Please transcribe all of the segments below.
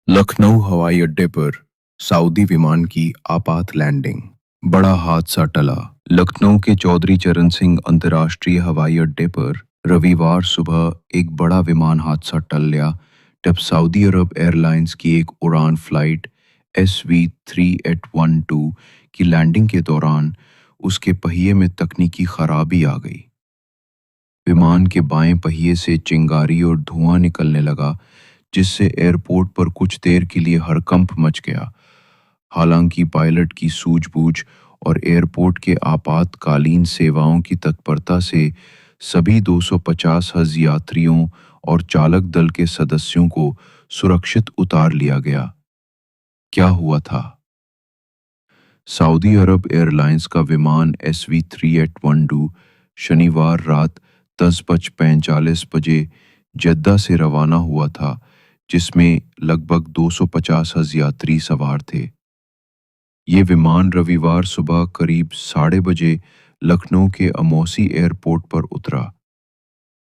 लखनऊ हवाई अड्डे पर सऊदी विमान की आपात लैंडिंग। बड़ा हादसा टला। लखनऊ के चौधरी चरण सिंह अंतर्राष्ट्रीय हवाई अड्डे पर रविवार सुबह एक बड़ा विमान हादसा टल गया जब सऊदी अरब एयरलाइंस की एक उड़ान फ्लाइट SV3812 की लैंडिंग के दौरान उसके पहिए में तकनीकी खराबी आ गई। विमान के बाएं पहिए से चिंगारी और धुआं निकलने लगा, जिससे एयरपोर्ट पर कुछ देर के लिए हड़कंप मच गया। हालांकि पायलट की सूझबूझ और एयरपोर्ट के आपातकालीन सेवाओं की तत्परता से सभी 250 हज यात्रियों और चालक दल के सदस्यों को सुरक्षित उतार लिया गया। क्या हुआ था? सऊदी अरब एयरलाइंस का विमान SV3812 शनिवार रात 10:45 बजे जद्दा से रवाना हुआ था, जिसमें लगभग 250 हज यात्री सवार थे। ये विमान रविवार सुबह करीब 12:30 बजे लखनऊ के अमौसी एयरपोर्ट पर उतरा।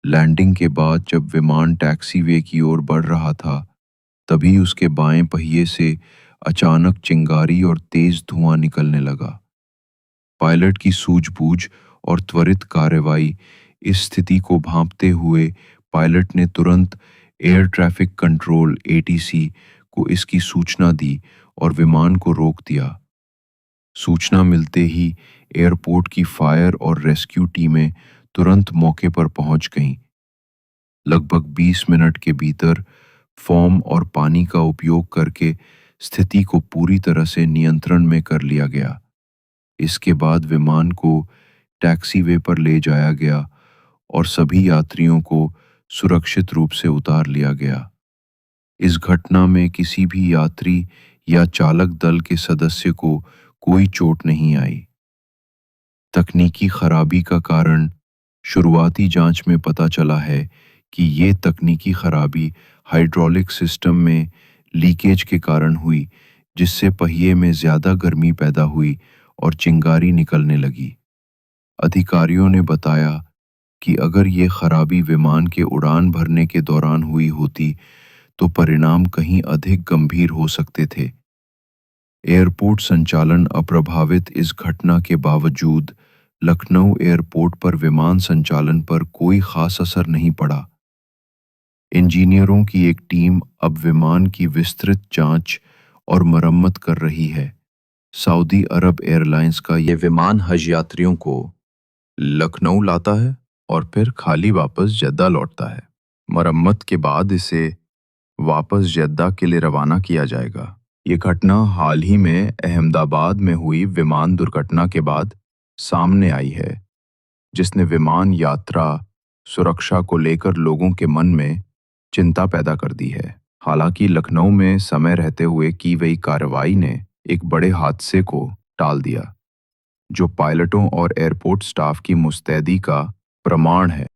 लैंडिंग के बाद जब विमान टैक्सीवे की ओर बढ़ रहा था, तभी उसके बाएं पहिए से अचानक चिंगारी और तेज धुआं निकलने लगा। पायलट की सूझबूझ और त्वरित कार्रवाई इस स्थिति को भांपते हुए पायलट ने तुरंत एयर ट्रैफिक कंट्रोल ATC को इसकी सूचना दी और विमान को रोक दिया। सूचना मिलते ही एयरपोर्ट की फायर और रेस्क्यू टीमें तुरंत मौके पर पहुंच गईं। लगभग 20 मिनट के भीतर फोम और पानी का उपयोग करके स्थिति को पूरी तरह से नियंत्रण में कर लिया गया। इसके बाद विमान को टैक्सीवे पर ले जाया गया और सभी यात्रियों को सुरक्षित रूप से उतार लिया गया। इस घटना में किसी भी यात्री या चालक दल के सदस्य को कोई चोट नहीं आई। तकनीकी खराबी का कारण शुरुआती जांच में पता चला है कि ये तकनीकी खराबी हाइड्रोलिक सिस्टम में लीकेज के कारण हुई, जिससे पहिए में ज़्यादा गर्मी पैदा हुई और चिंगारी निकलने लगी। अधिकारियों ने बताया कि अगर ये खराबी विमान के उड़ान भरने के दौरान हुई होती तो परिणाम कहीं अधिक गंभीर हो सकते थे। एयरपोर्ट संचालन अप्रभावित इस घटना के बावजूद लखनऊ एयरपोर्ट पर विमान संचालन पर कोई खास असर नहीं पड़ा। इंजीनियरों की एक टीम अब विमान की विस्तृत जांच और मरम्मत कर रही है। सऊदी अरब एयरलाइंस का ये विमान हज यात्रियों को लखनऊ लाता है और फिर खाली वापस जद्दा लौटता है। मरम्मत के बाद इसे वापस जद्दा के लिए रवाना किया जाएगा। ये घटना हाल ही में अहमदाबाद में हुई विमान दुर्घटना के बाद सामने आई है, जिसने विमान यात्रा सुरक्षा को लेकर लोगों के मन में चिंता पैदा कर दी है। हालांकि लखनऊ में समय रहते हुए की गई कार्रवाई ने एक बड़े हादसे को टाल दिया, जो पायलटों और एयरपोर्ट स्टाफ की मुस्तैदी का प्रमाण है।